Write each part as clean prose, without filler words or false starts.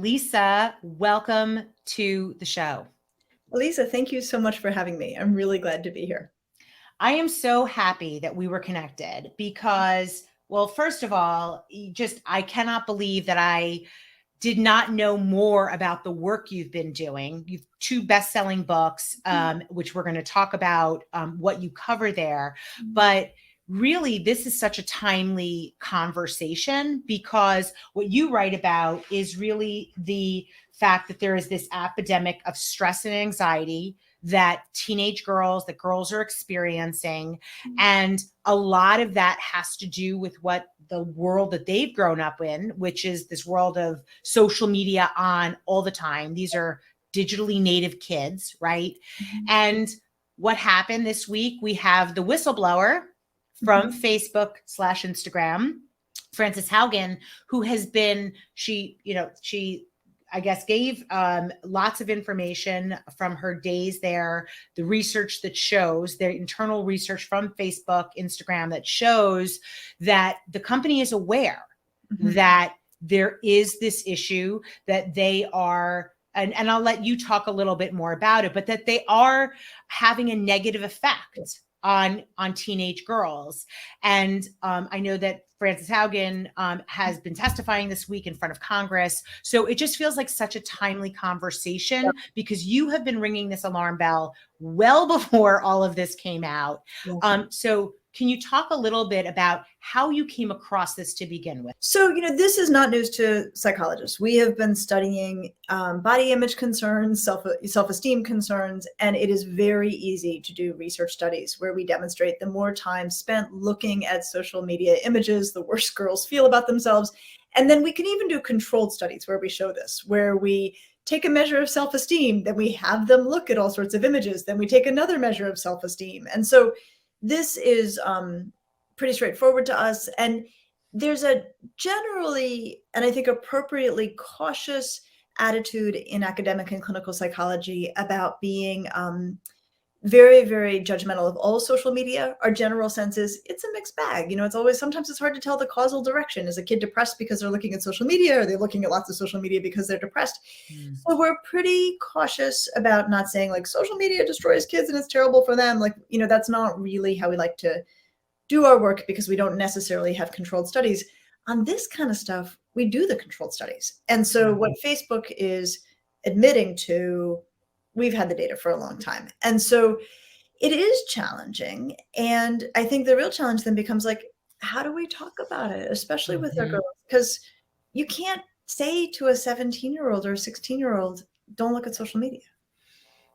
Lisa, welcome to the show. Lisa, thank you so much for having me. I'm really glad to be here. I am so happy that we were connected because, well, first of all, I cannot believe that I did not know more about the work you've been doing. You've two best-selling books, which we're going to talk about what you cover there. But really, this is such a timely conversation because what you write about is really the fact that there is this epidemic of stress and anxiety that girls are experiencing. And a lot of that has to do with what the world that they've grown up in, which is this world of social media on all the time. These are digitally native kids, right? And what happened this week, we have the whistleblower from Facebook/Instagram, Frances Haugen, who has been, she I guess gave lots of information from her days there, the research that shows, the internal research from Facebook, Instagram that shows that the company is aware that there is this issue, that they are, and I'll let you talk a little bit more about it, but that they are having a negative effect on teenage girls. And I know that Frances Haugen has been testifying this week in front of Congress. So it just feels like such a timely conversation because you have been ringing this alarm bell well before all of this came out. So can you talk a little bit about how you came across this to begin with? So, this is not news to psychologists. We have been studying body image concerns, self-esteem concerns, and it is very easy to do research studies where we demonstrate the more time spent looking at social media images, the worse girls feel about themselves. And then we can even do controlled studies where we show this, where we take a measure of self-esteem, then we have them look at all sorts of images, then we take another measure of self-esteem. And so this is pretty straightforward to us. And there's a generally, and I think appropriately, cautious attitude in academic and clinical psychology about being very, very judgmental of all social media. Our general sense is it's a mixed bag. Sometimes it's hard to tell the causal direction. Is a kid depressed because they're looking at social media? Or are they looking at lots of social media because they're depressed? So we're pretty cautious about not saying like social media destroys kids and it's terrible for them. That's not really how we like to do our work because we don't necessarily have controlled studies. On this kind of stuff, we do the controlled studies. And so what Facebook is admitting to, we've had the data for a long time. And so it is challenging. And I think the real challenge then becomes like, how do we talk about it, especially with our girls? Because you can't say to a 17-year-old or a 16-year-old, don't look at social media.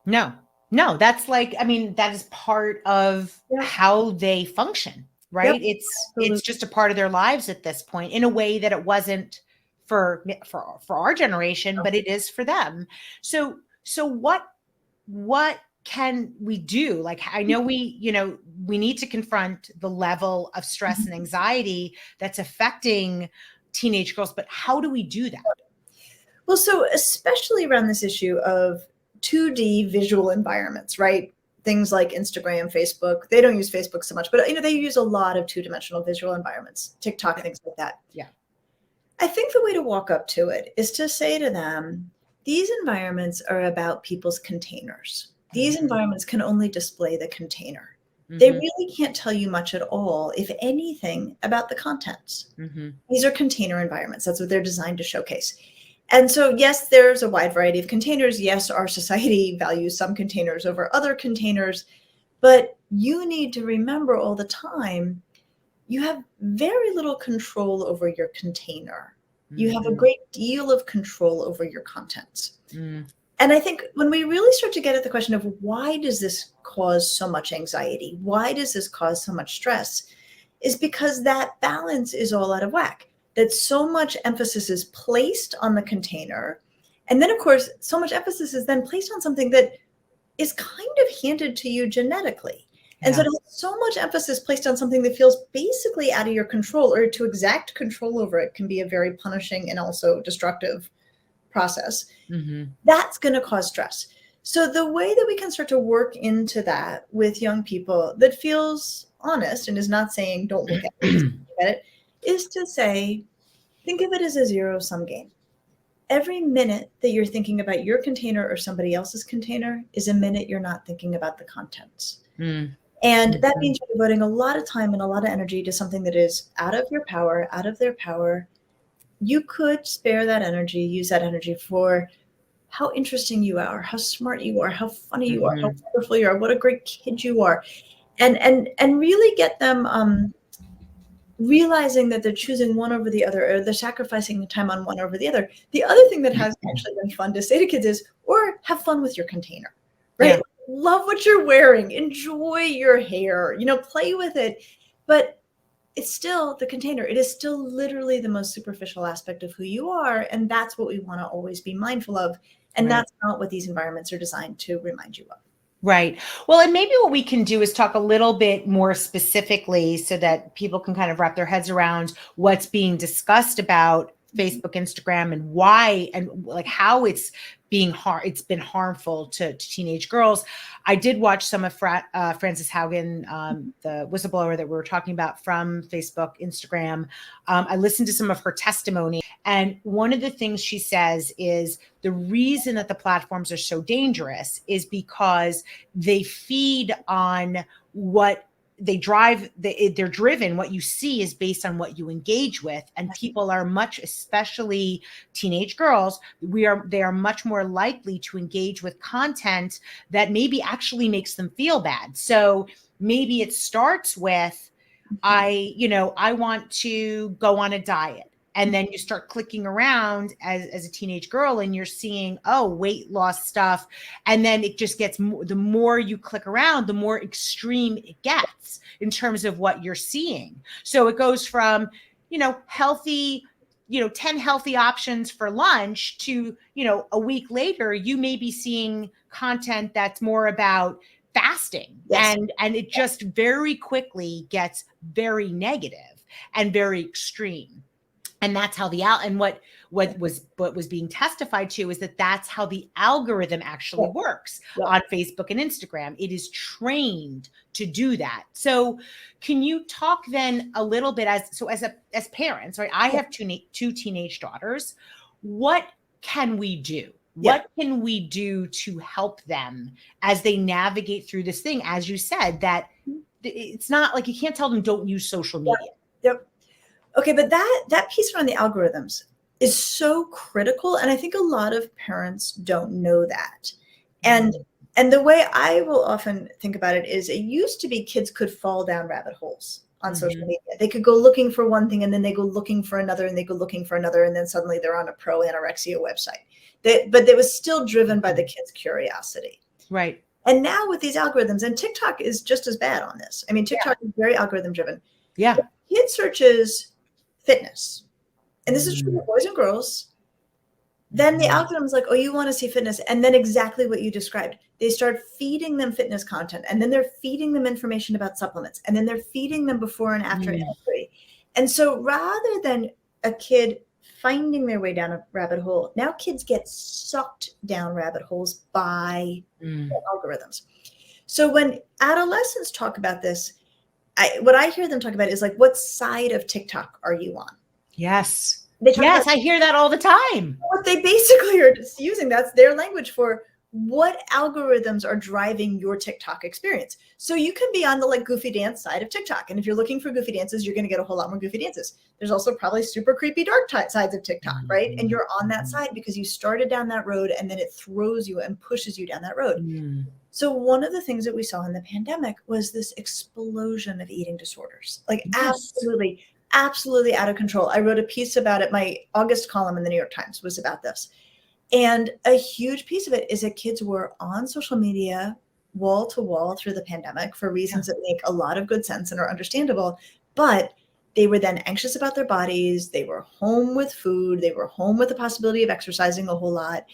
No, that's that is part of how they function, right? It's just a part of their lives at this point in a way that it wasn't for our generation, but it is for them. So what can we do? Like, I know we need to confront the level of stress and anxiety that's affecting teenage girls, but how do we do that? Well, so especially around this issue of 2D visual environments, right? Things like Instagram, Facebook, they don't use Facebook so much, but they use a lot of two-dimensional visual environments, TikTok, things like that. Yeah. I think the way to walk up to it is to say to them, these environments are about people's containers. These environments can only display the container. They really can't tell you much at all, if anything, about the contents. These are container environments. That's what they're designed to showcase. And so, yes, there's a wide variety of containers. Yes, our society values some containers over other containers, but you need to remember all the time, you have very little control over your container. You have a great deal of control over your contents. And I think when we really start to get at the question of why does this cause so much anxiety? Why does this cause so much stress? Is because that balance is all out of whack. That so much emphasis is placed on the container. And then, of course, so much emphasis is then placed on something that is kind of handed to you genetically. And so so much emphasis placed on something that feels basically out of your control, or to exact control over it can be a very punishing and also destructive process. That's going to cause stress. So the way that we can start to work into that with young people that feels honest and is not saying, don't look at it, is to say, think of it as a zero-sum game. every minute that you're thinking about your container or somebody else's container is a minute you're not thinking about the contents. Mm. And that Mhm. means you're devoting a lot of time and a lot of energy to something that is out of your power, out of their power. You could spare that energy, use that energy for how interesting you are, how smart you are, how funny you are, how Mhm. wonderful you are, what a great kid you are, and really get them realizing that they're choosing one over the other, or they're sacrificing the time on one over the other. The other thing that has actually been fun to say to kids is, or have fun with your container, right? Yeah. Love what you're wearing, enjoy your hair, play with it, but it's still the container. It is still literally the most superficial aspect of who you are, and that's what we want to always be mindful of. And Right. that's not what these environments are designed to remind you of. Right. Well, and maybe what we can do is talk a little bit more specifically so that people can kind of wrap their heads around what's being discussed about Facebook, Instagram, and why, and like how it's been harmful to teenage girls. I did watch some of Frances Haugen, the whistleblower that we were talking about from Facebook, Instagram. I listened to some of her testimony, and one of the things she says is the reason that the platforms are so dangerous is because they feed on what they're driven. What you see is based on what you engage with, and people are much, especially teenage girls, they are much more likely to engage with content that maybe actually makes them feel bad. So maybe it starts with, I want to go on a diet. And then you start clicking around as a teenage girl, and you're seeing, oh, weight loss stuff. And then it just gets more, the more you click around, the more extreme it gets in terms of what you're seeing. So it goes from, healthy, 10 healthy options for lunch to, a week later, you may be seeing content that's more about fasting. Yes. And it just very quickly gets very negative and very extreme. And that's how what was being testified to is that that's how the algorithm actually Yep. works Yep. on Facebook and Instagram. It is trained to do that. So can you talk then a little bit as parents, right? I have two teenage daughters. What can we do? Yeah. What can we do to help them as they navigate through this thing? As you said, that it's not like you can't tell them don't use social media. Yep. Okay, but that piece around the algorithms is so critical, and I think a lot of parents don't know that. And Mhm. and the way I will often think about it is, it used to be kids could fall down rabbit holes on social Mhm. media. They could go looking for one thing, and then they go looking for another, and they go looking for another, and then suddenly they're on a pro anorexia website. But it was still driven by the kids' curiosity. Right. And now with these algorithms, and TikTok is just as bad on this. I mean, Yeah. TikTok is very algorithm driven. Yeah. Kid searches fitness, and this is true for Mm. boys and girls, then the Mhm. algorithm's like, oh, you want to see fitness. And then exactly what you described. They start feeding them fitness content, and then they're feeding them information about supplements, and then they're feeding them before and after Mm. imagery. And so rather than a kid finding their way down a rabbit hole, now kids get sucked down rabbit holes by Mm. algorithms. So when adolescents talk about this, what I hear them talk about is like, what side of TikTok are you on? Yes. They talk about Yes, I hear that all the time. what they basically are just using. That's their language for what algorithms are driving your TikTok experience. So you can be on the like goofy dance side of TikTok. And if you're looking for goofy dances, you're going to get a whole lot more goofy dances. There's also probably super creepy dark sides of TikTok, right? And you're on that side because you started down that road, and then it throws you and pushes you down that road. Mm. So one of the things that we saw in the pandemic was this explosion of eating disorders, like Yes. absolutely out of control. I wrote a piece about it. My August column in the New York Times was about this. And a huge piece of it is that kids were on social media wall to wall through the pandemic for reasons that make a lot of good sense and are understandable. But they were then anxious about their bodies. They were home with food. They were home with the possibility of exercising a whole lot.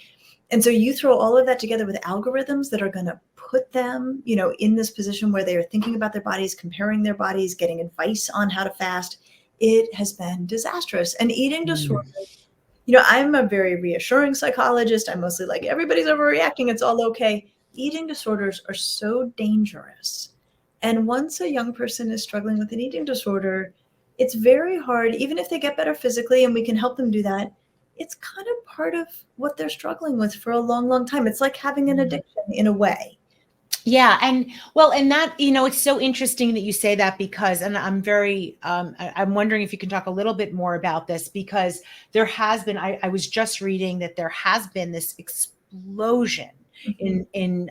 And so you throw all of that together with algorithms that are going to put them, in this position where they are thinking about their bodies, comparing their bodies, getting advice on how to fast. It has been disastrous. And eating disorders, I'm a very reassuring psychologist. I'm mostly like, everybody's overreacting. It's all okay. Eating disorders are so dangerous. And once a young person is struggling with an eating disorder, it's very hard, even if they get better physically and we can help them do that, it's kind of part of what they're struggling with for a long, long time. It's like having an addiction in a way. Yeah. And well, and that, it's so interesting that you say that because, and I'm very, I'm wondering if you can talk a little bit more about this because there has been, I was just reading that there has been this explosion in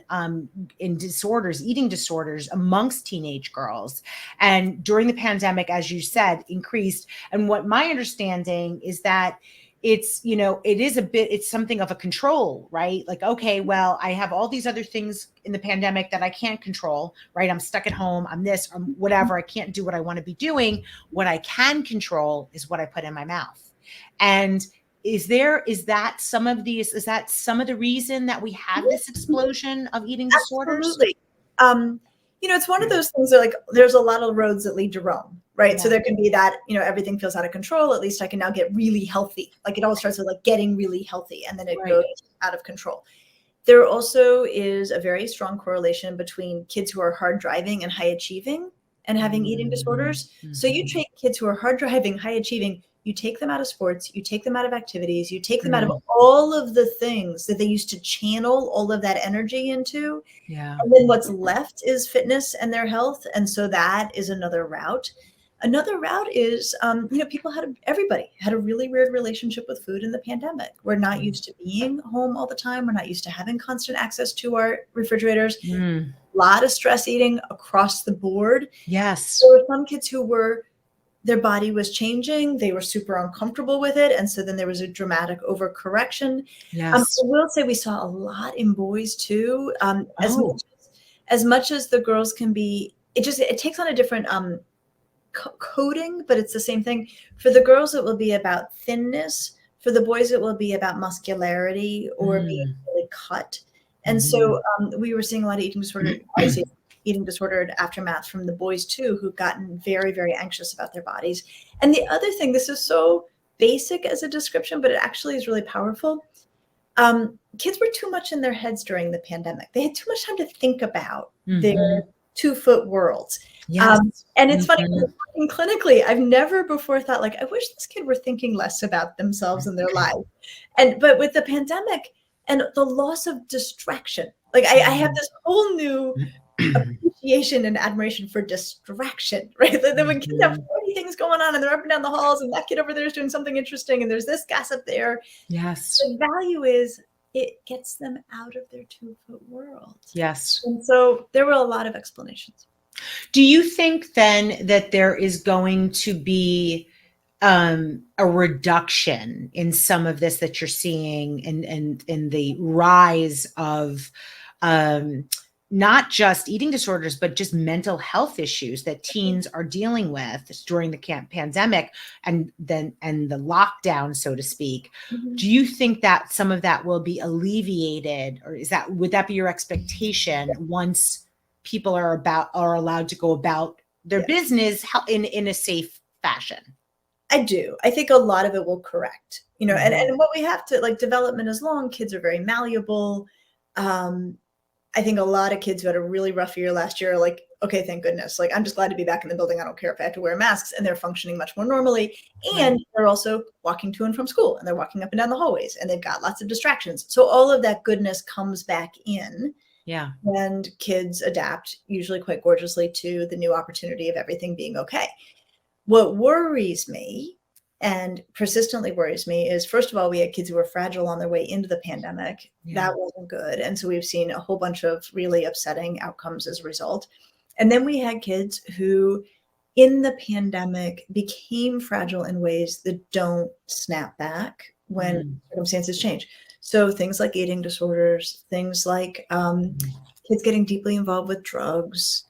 disorders, eating disorders amongst teenage girls. And during the pandemic, as you said, increased. And what my understanding is that it's something of a control, right? Like, okay, well, I have all these other things in the pandemic that I can't control, right? I'm stuck at home, I'm this, I'm whatever. I can't do what I want to be doing. What I can control is what I put in my mouth. And is that some of the reason that we have this explosion of eating disorders? Absolutely. It's one of those things that, like, there's a lot of roads that lead to Rome, right? So Yeah. there can be that, everything feels out of control. At least I can now get really healthy. Like, it all starts with like getting really healthy, and then it Right. goes out of control. There also is a very strong correlation between kids who are hard driving and high achieving and having eating disorders. So you take kids who are hard driving, high achieving, you take them out of sports, you take them out of activities, you take them out of all of the things that they used to channel all of that energy into. Yeah. And then what's left is fitness and their health. And so that is another route. Another route is, everybody had a really weird relationship with food in the pandemic. We're not used to being home all the time. We're not used to having constant access to our refrigerators. A lot of stress eating across the board. Yes. There were some kids their body was changing. They were super uncomfortable with it. And so then there was a dramatic overcorrection. Yes. I will say we saw a lot in boys too. As much as the girls can be, it takes on a different coding, but it's the same thing. For the girls, it will be about thinness. For the boys, it will be about muscularity or being really cut. And so we were seeing a lot of eating disordered aftermath from the boys too, who've gotten very, very anxious about their bodies. And the other thing, this is so basic as a description, but it actually is really powerful. Kids were too much in their heads during the pandemic. They had too much time to think about their 2-foot worlds. Yes. And it's funny, working clinically, I've never before thought, like, I wish this kid were thinking less about themselves and their lives. But with the pandemic and the loss of distraction, like I have this whole new appreciation and admiration for distraction, right? Then when kids have 40 things going on and they're up and down the halls and that kid over there is doing something interesting and there's this gossip there. Yes. The value is it gets them out of their 2-foot world. Yes. And so there were a lot of explanations. Do you think then that there is going to be a reduction in some of this that you're seeing and in the rise of not just eating disorders, but just mental health issues that teens are dealing with during the pandemic and the lockdown, so to speak? Do you think that some of that will be alleviated, or would that be your expectation once people are allowed to go about their business in a safe fashion? I do. I think a lot of it will correct, and what we have to, like, development is long. Kids are very malleable. I think a lot of kids who had a really rough year last year are like, okay, thank goodness. Like, I'm just glad to be back in the building. I don't care if I have to wear masks, and they're functioning much more normally. And they're also walking to and from school, and they're walking up and down the hallways, and they've got lots of distractions. So all of that goodness comes back in. Yeah. And kids adapt usually quite gorgeously to the new opportunity of everything being okay. What worries me and persistently worries me is, first of all, we had kids who were fragile on their way into the pandemic. That wasn't good. And so we've seen a whole bunch of really upsetting outcomes as a result. And then we had kids who in the pandemic became fragile in ways that don't snap back when circumstances change. So things like eating disorders, things like kids getting deeply involved with drugs.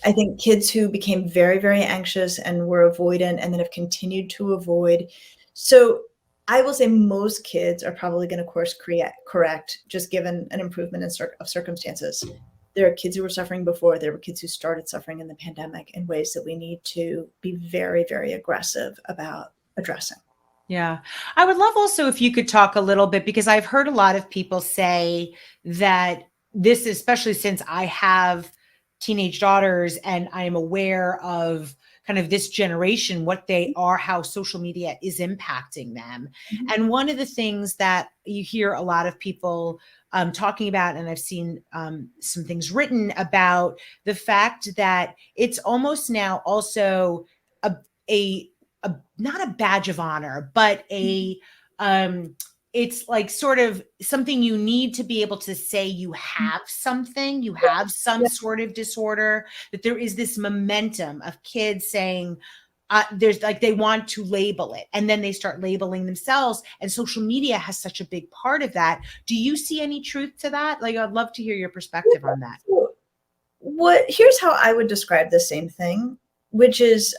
I think kids who became very, very anxious and were avoidant and then have continued to avoid. So I will say most kids are probably going to course correct, just given an improvement of circumstances. There are kids who were suffering before. There were kids who started suffering in the pandemic in ways that we need to be very, very aggressive about addressing. Yeah. I would love also if you could talk a little bit, because I've heard a lot of people say that this, especially since I have teenage daughters and I am aware of kind of this generation, what they are, how social media is impacting them. Mhm. And one of the things that you hear a lot of people talking about, and I've seen some things written about the fact that it's almost now also a, a, not a badge of honor, but it's like sort of something you need to be able to say you have something, you have some Yeah. sort of disorder, that there is this momentum of kids saying, there's like they want to label it, and then they start labeling themselves, and social media has such a big part of that. Do you see any truth to that? Like, I'd love to hear your perspective on that. Here's how I would describe the same thing, which is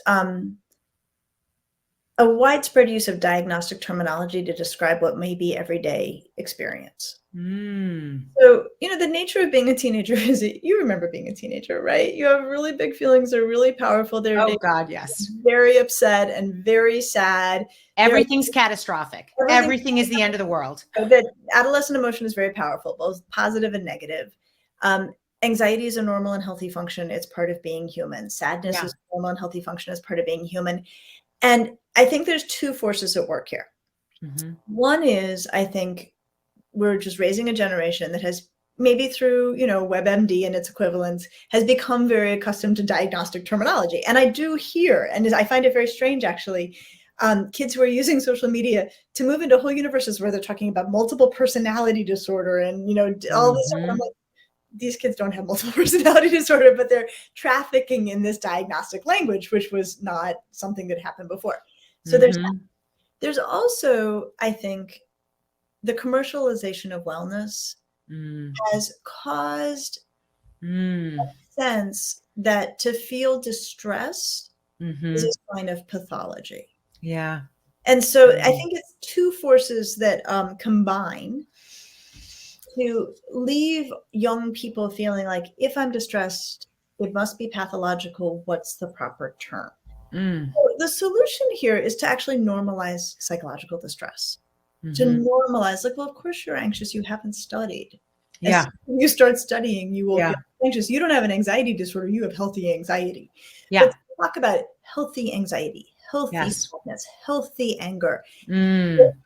a widespread use of diagnostic terminology to describe what may be everyday experience. So, the nature of being a teenager is that you remember being a teenager, right? You have really big feelings. They're really powerful. They're Oh God, yes. very upset and very sad. Everything's catastrophic. Everything is the end of the world. The adolescent emotion is very powerful, both positive and negative. Anxiety is a normal and healthy function. It's part of being human. Sadness is a normal and healthy function. It's part of being human. And I think there's two forces at work here. Mm-hmm. One is, I think we're just raising a generation that has, maybe through, WebMD and its equivalents, has become very accustomed to diagnostic terminology. And I do hear, and I find it very strange, actually, kids who are using social media to move into whole universes where they're talking about multiple personality disorder and, all this stuff. I'm like, these kids don't have multiple personality disorder, but they're trafficking in this diagnostic language, which was not something that happened before. So there's also, I think, the commercialization of wellness has caused a sense that to feel distress is a sign of pathology. Yeah. And so I think it's two forces that combine to leave young people feeling like, if I'm distressed, it must be pathological. What's the proper term? So the solution here is to actually normalize psychological distress. To normalize, like, well, of course you're anxious. You haven't studied. Yeah. When you start studying, you will get anxious. You don't have an anxiety disorder. You have healthy anxiety. Yeah. But talk about healthy anxiety, healthy sadness, healthy anger.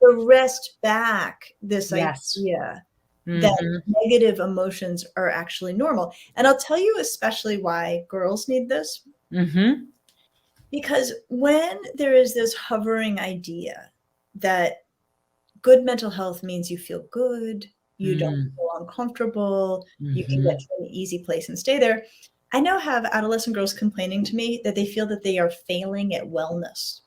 Arrest back this idea that negative emotions are actually normal. And I'll tell you especially why girls need this. Because when there is this hovering idea that good mental health means you feel good, you don't feel uncomfortable, you can get to an easy place and stay there, I now have adolescent girls complaining to me that they feel that they are failing at wellness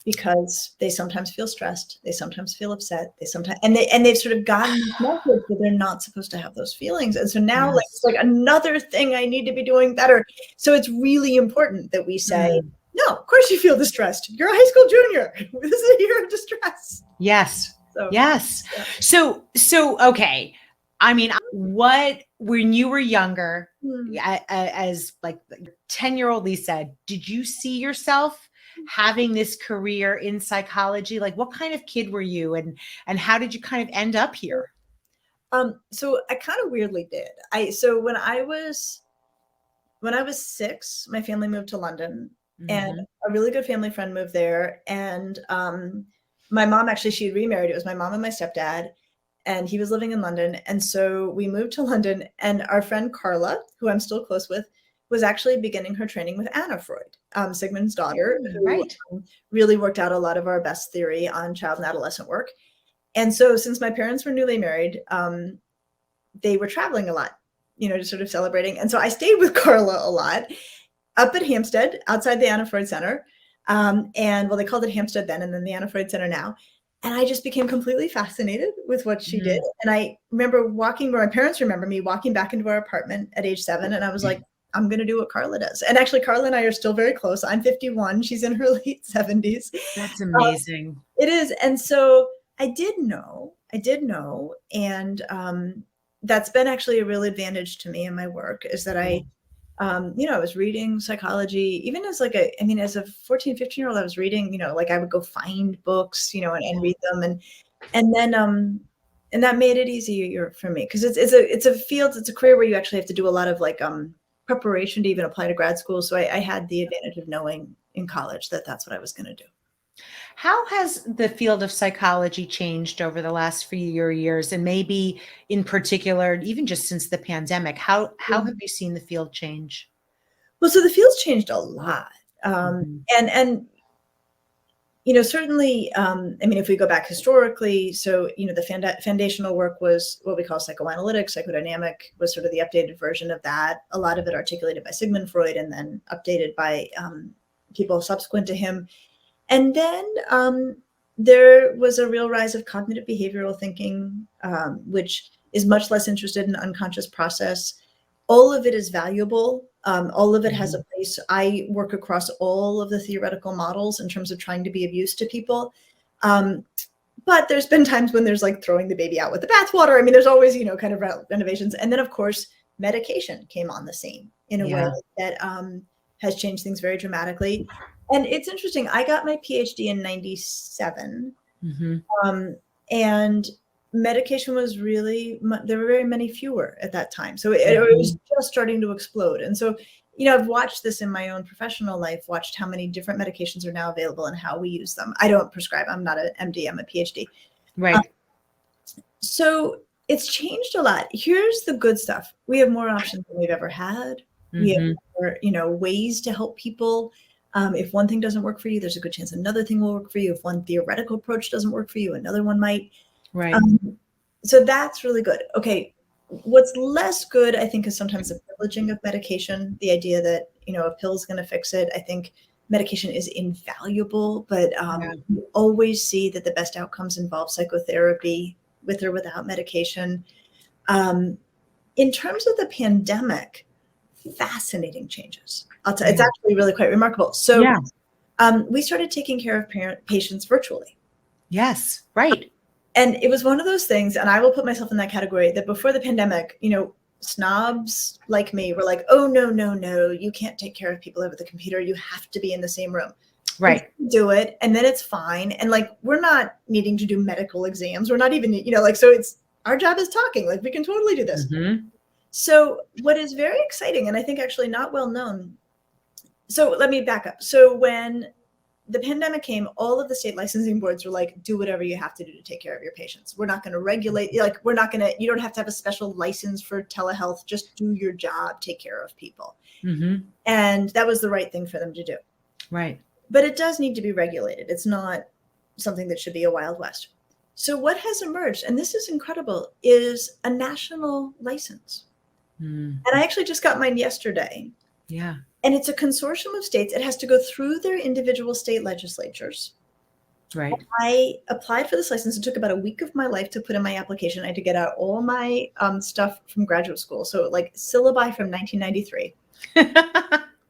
because they sometimes feel stressed, they sometimes feel upset, they've sort of gotten this message that they're not supposed to have those feelings. And so now it's like another thing I need to be doing better. So it's really important that we say, no, of course you feel distressed. You're a high school junior. This is a year of distress. Yes. So, okay. I mean, when you were younger, as like 10-year-old Lisa, did you see yourself having this career in psychology? Like, what kind of kid were you, and how did you kind of end up here? So I kind of weirdly did. So when I was 6, my family moved to London, and a really good family friend moved there. And my mom, actually, she had remarried. It was my mom and my stepdad, and he was living in London. And so we moved to London, and our friend Carla, who I'm still close with, was actually beginning her training with Anna Freud, Sigmund's daughter, who really worked out a lot of our best theory on child and adolescent work. And so since my parents were newly married, they were traveling a lot, just sort of celebrating. And so I stayed with Carla a lot up at Hampstead, outside the Anna Freud Center. And well, they called it Hampstead then, and then the Anna Freud Center now. And I just became completely fascinated with what she did. And I remember my parents remember me walking back into our apartment at age 7. And I was like, I'm going to do what Carla does. And actually, Carla and I are still very close. I'm 51. She's in her late 70s. That's amazing. It is. And so I did know. And that's been actually a real advantage to me in my work, is that I was reading psychology, even as as a 14, 15-year-old, I was reading, I would go find books, and read them. And then that made it easier for me, because it's a field, it's a career where you actually have to do a lot of preparation to even apply to grad school. So I had the advantage of knowing in college that that's what I was going to do. How has the field of psychology changed over the last few years, and maybe in particular, even just since the pandemic? How have you seen the field change? Well, so the field's changed a lot. Mhm. And certainly, I mean, if we go back historically, so, the foundational work was what we call psychoanalytic, psychodynamic was sort of the updated version of that. A lot of it articulated by Sigmund Freud and then updated by people subsequent to him. And then there was a real rise of cognitive behavioral thinking, which is much less interested in unconscious process. All of it is valuable. All of it has a place. I work across all of the theoretical models in terms of trying to be of use to people. But there's been times when there's like throwing the baby out with the bathwater. I mean, there's always, kind of renovations. And then, of course, medication came on the scene in a way that has changed things very dramatically. And it's interesting. I got my PhD in 97. And medication was really, there were very many fewer at that time. So it was just starting to explode. And so, I've watched this in my own professional life, watched how many different medications are now available and how we use them. I don't prescribe. I'm not an MD. I'm a PhD. Right. So it's changed a lot. Here's the good stuff. We have more options than we've ever had. We have more, ways to help people. If one thing doesn't work for you, there's a good chance another thing will work for you. If one theoretical approach doesn't work for you, another one might. Right. So that's really good. Okay. What's less good, I think, is sometimes the privileging of medication, the idea that, a pill is going to fix it. I think medication is invaluable, but you always see that the best outcomes involve psychotherapy with or without medication. In terms of the pandemic, fascinating changes. I'll tell you, it's actually really quite remarkable. So we started taking care of patients virtually. Yes, right. And it was one of those things, and I will put myself in that category, that before the pandemic, snobs like me were like, oh, no, you can't take care of people over the computer. You have to be in the same room. Right. Do it, and then it's fine. And like, we're not needing to do medical exams. We're not even, so it's, our job is talking. Like, we can totally do this. So what is very exciting, and I think actually not well known. So let me back up. So when the pandemic came, all of the state licensing boards were like, do whatever you have to do to take care of your patients. We're not going to regulate, you don't have to have a special license for telehealth. Just do your job, take care of people. And that was the right thing for them to do. Right. But it does need to be regulated. It's not something that should be a Wild West. So what has emerged, and this is incredible, is a national license. And I actually just got mine yesterday. Yeah. And it's a consortium of states. It has to go through their individual state legislatures. Right. I applied for this license. It took about a week of my life to put in my application. I had to get out all my stuff from graduate school. So like syllabi from 1993.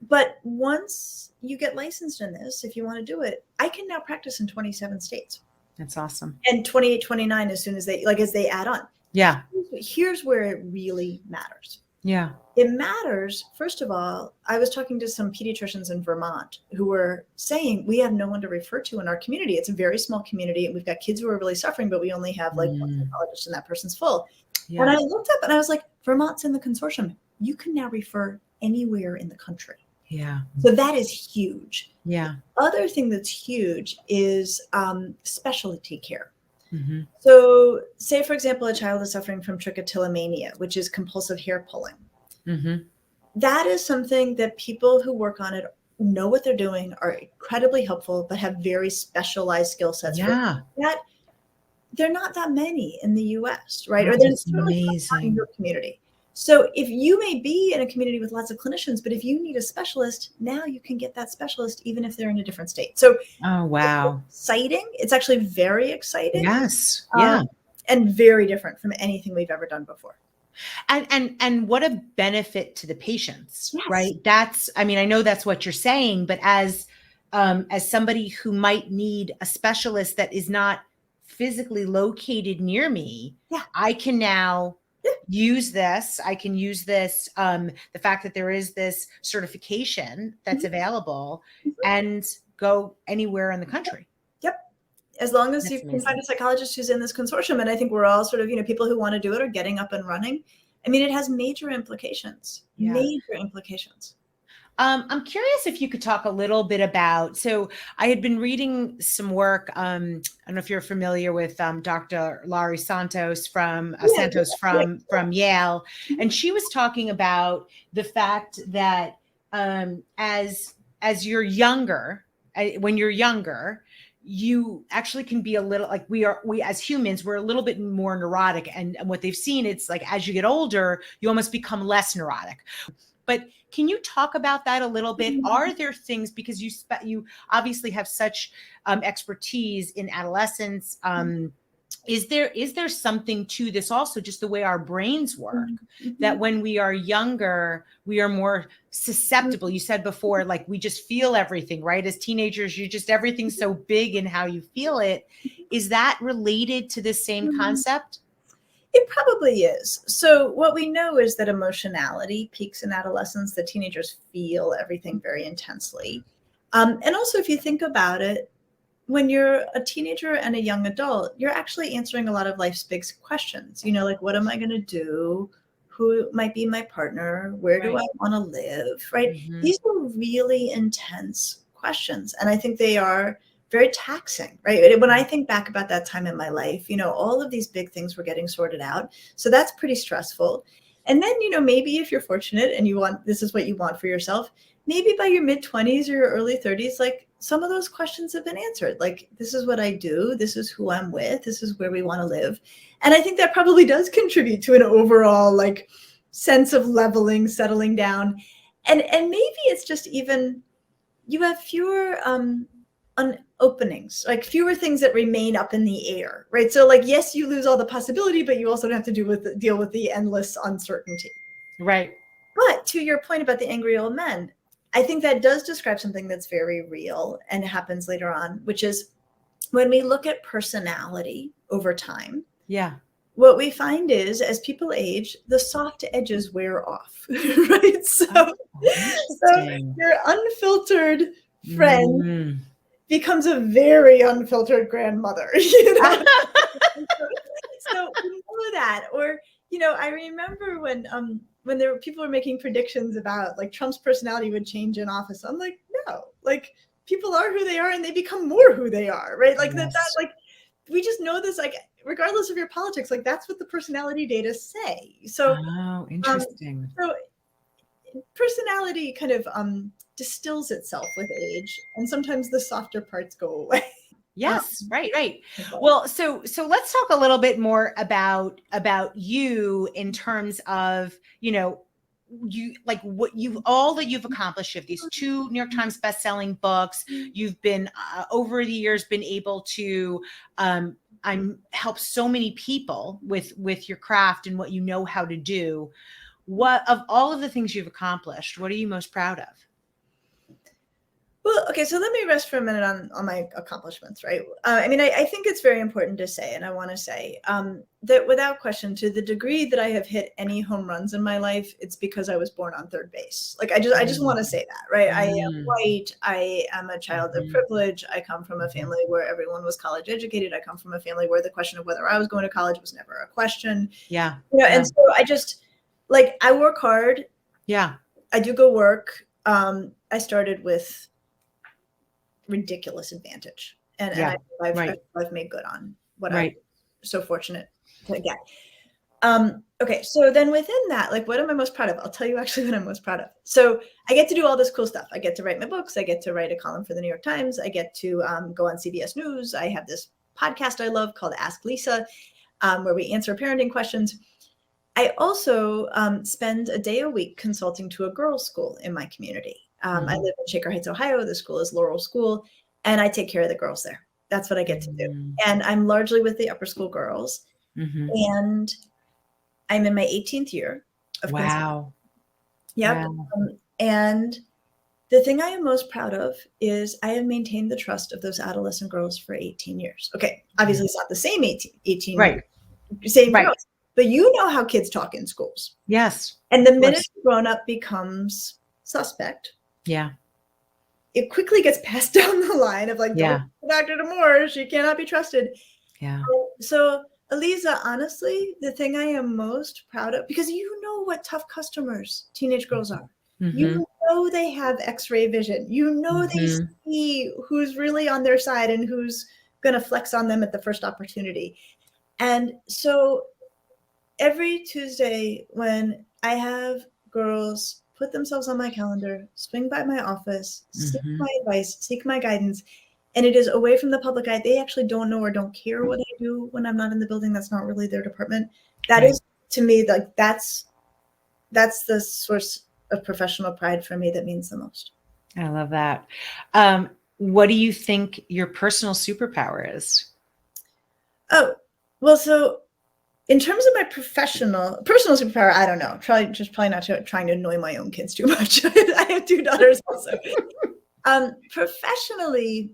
But once you get licensed in this, if you want to do it, I can now practice in 27 states. That's awesome. And 28, 29 as soon as they add on. Yeah. Here's where it really matters. Yeah. It matters, first of all, I was talking to some pediatricians in Vermont who were saying, we have no one to refer to in our community. It's a very small community, and we've got kids who are really suffering, but we only have like one psychologist and that person's full. Yeah. And I looked up and I was like, Vermont's in the consortium. You can now refer anywhere in the country. Yeah. So that is huge. Yeah. Other thing that's huge is specialty care. So say, for example, a child is suffering from trichotillomania, which is compulsive hair pulling. That is something that people who work on it know what they're doing, are incredibly helpful, but have very specialized skill sets. Yeah. That they're not that many in the US, right? Oh, or they're amazing in your community. So if you may be in a community with lots of clinicians, but if you need a specialist, now you can get that specialist even if they're in a different state. So oh, wow. It's exciting. It's actually very exciting. Yes. Yeah. And very different from anything we've ever done before. And what a benefit to the patients, Yes. right? That's, I mean, I know that's what you're saying, but as somebody who might need a specialist that is not physically located near me, I can now use this. I can use this, the fact that there is this certification that's available and go anywhere in the country. Yep. As long as you can find a psychologist who's in this consortium. And I think we're all sort of, people who want to do it are getting up and running. I mean, it has major implications, Yeah. major implications. I'm curious if you could talk a little bit about, so I had been reading some work. I don't know if you're familiar with Dr. Laurie Santos from Yale, and she was talking about the fact that as you're younger, when you're younger, you actually can be a little like we as humans, we're a little bit more neurotic, and what they've seen, it's like as you get older, you almost become less neurotic. But can you talk about that a little bit? Are there things, because you obviously have such expertise in adolescence, is there something to this also, just the way our brains work, that when we are younger, we are more susceptible? You said before, like we just feel everything, right? As teenagers, everything's so big in how you feel it. Is that related to this same concept? It probably is. So what we know is that emotionality peaks in adolescence, that teenagers feel everything very intensely. And also, if you think about it, when you're a teenager and a young adult, you're actually answering a lot of life's big questions. Like, what am I going to do? Who might be my partner? Where do I want to live? Right? Mm-hmm. These are really intense questions. And I think they are very taxing, right? When I think back about that time in my life, all of these big things were getting sorted out. So that's pretty stressful. And then, maybe if you're fortunate and this is what you want for yourself, maybe by your mid 20s or your early 30s, like some of those questions have been answered. Like, this is what I do. This is who I'm with. This is where we want to live. And I think that probably does contribute to an overall like sense of leveling, settling down. And maybe it's just even, you have fewer openings, like fewer things that remain up in the air, right? So like, yes, you lose all the possibility, but you also have to deal with the endless uncertainty. Right. But to your point about the angry old men, I think that does describe something that's very real and happens later on, which is when we look at personality over time. Yeah. What we find is as people age, the soft edges wear off, right? So your unfiltered friend becomes a very unfiltered grandmother, So we know that. Or, I remember when people were making predictions about like Trump's personality would change in office. I'm like, no, like people are who they are and they become more who they are, right? Like that like we just know this, like regardless of your politics, like that's what the personality data say. So interesting. So personality kind of distills itself with age, and sometimes the softer parts go away. Yes, right. Well, so let's talk a little bit more about you in terms of, you like all that you've accomplished. You have these 2 New York Times best-selling books. You've been over the years been able to help so many people with your craft and what you know how to do. What of all of the things you've accomplished, what are you most proud of? Well, okay, so let me rest for a minute on my accomplishments, right? I mean, I think it's very important to say, and I want to say that without question, to the degree that I have hit any home runs in my life, it's because I was born on third base. Like, I just want to say that, right? I am white. I am a child of privilege. I come from a family where everyone was college educated. I come from a family where the question of whether I was going to college was never a question. Yeah. And so I just, like, I work hard. Yeah. I do go work. I started with ridiculous advantage, and I've made good on what I'm so fortunate to get. Okay, so then within that, like, what am I most proud of? I'll tell you actually what I'm most proud of. So I get to do all this cool stuff. I get to write my books. I get to write a column for the New York Times. I get to go on CBS News. I have this podcast I love called Ask Lisa, where we answer parenting questions. I also spend a day a week consulting to a girls' school in my community. I live in Shaker Heights, Ohio. The school is Laurel School, and I take care of the girls there. That's what I get to do. And I'm largely with the upper school girls. And I'm in my 18th year of consulting. Yep. Wow. And the thing I am most proud of is I have maintained the trust of those adolescent girls for 18 years. Okay, obviously it's not the same 18 right. Same girls, but you know how kids talk in schools. Yes. And the minute a grown-up becomes suspect, it quickly gets passed down the line of like, don't Dr. Damour, she cannot be trusted. Yeah. So Eliza, honestly, the thing I am most proud of, because you know what tough customers teenage girls are. Mm-hmm. You know they have X-ray vision. You know they see who's really on their side and who's going to flex on them at the first opportunity. And so every Tuesday when I have girls put themselves on my calendar, swing by my office, seek my advice, seek my guidance, and it is away from the public eye. They actually don't know or don't care what I do when I'm not in the building. That's not really their department. That is, to me, like that's the source of professional pride for me that means the most. I love that. What do you think your personal superpower is? Oh, well, so in terms of my personal superpower, I don't know. Probably not trying to annoy my own kids too much. I have 2 daughters also. Professionally,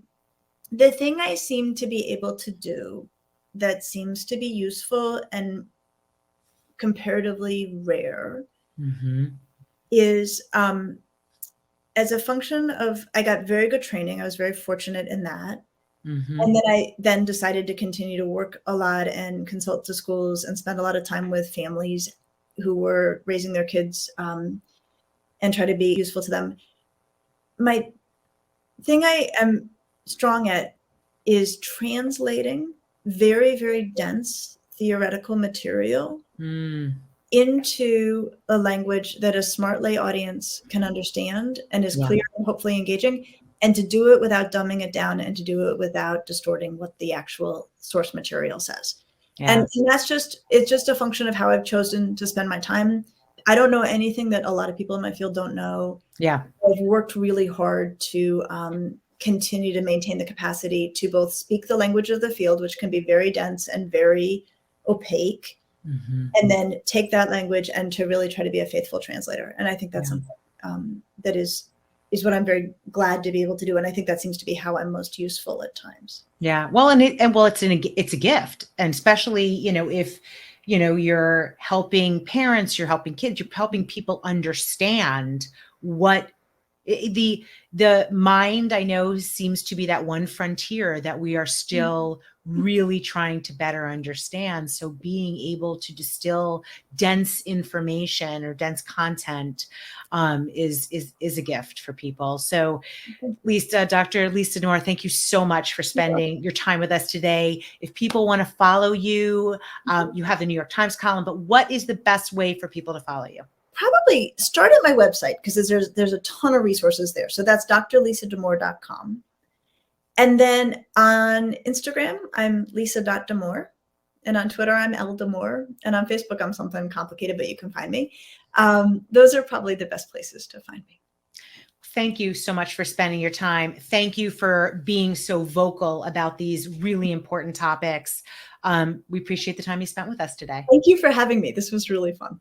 the thing I seem to be able to do that seems to be useful and comparatively rare is as a function of, I got very good training. I was very fortunate in that. And then I then decided to continue to work a lot and consult to schools and spend a lot of time with families who were raising their kids and try to be useful to them. My thing I am strong at is translating very, very dense theoretical material into a language that a smart lay audience can understand and is clear and hopefully engaging, and to do it without dumbing it down and to do it without distorting what the actual source material says. And that's it's just a function of how I've chosen to spend my time. I don't know anything that a lot of people in my field don't know. I've worked really hard to continue to maintain the capacity to both speak the language of the field, which can be very dense and very opaque, and then take that language and to really try to be a faithful translator. And I think that's something that is what I'm very glad to be able to do. And I think that seems to be how I'm most useful at times. Yeah. Well, it's a gift. And especially, if, you're helping parents, you're helping kids, you're helping people understand what the mind, I know, seems to be that one frontier that we are still really trying to better understand. So being able to distill dense information or dense content is a gift for people. So Dr. Lisa Damour, thank you so much for spending your time with us today. If people want to follow you, you have the New York Times column, but what is the best way for people to follow you? Probably start at my website, because there's a ton of resources there. So that's drlisadamour.com. And then on Instagram, I'm lisa.damour. And on Twitter, I'm Damour. And on Facebook, I'm something complicated, but you can find me. Those are probably the best places to find me. Thank you so much for spending your time. Thank you for being so vocal about these really important topics. We appreciate the time you spent with us today. Thank you for having me. This was really fun.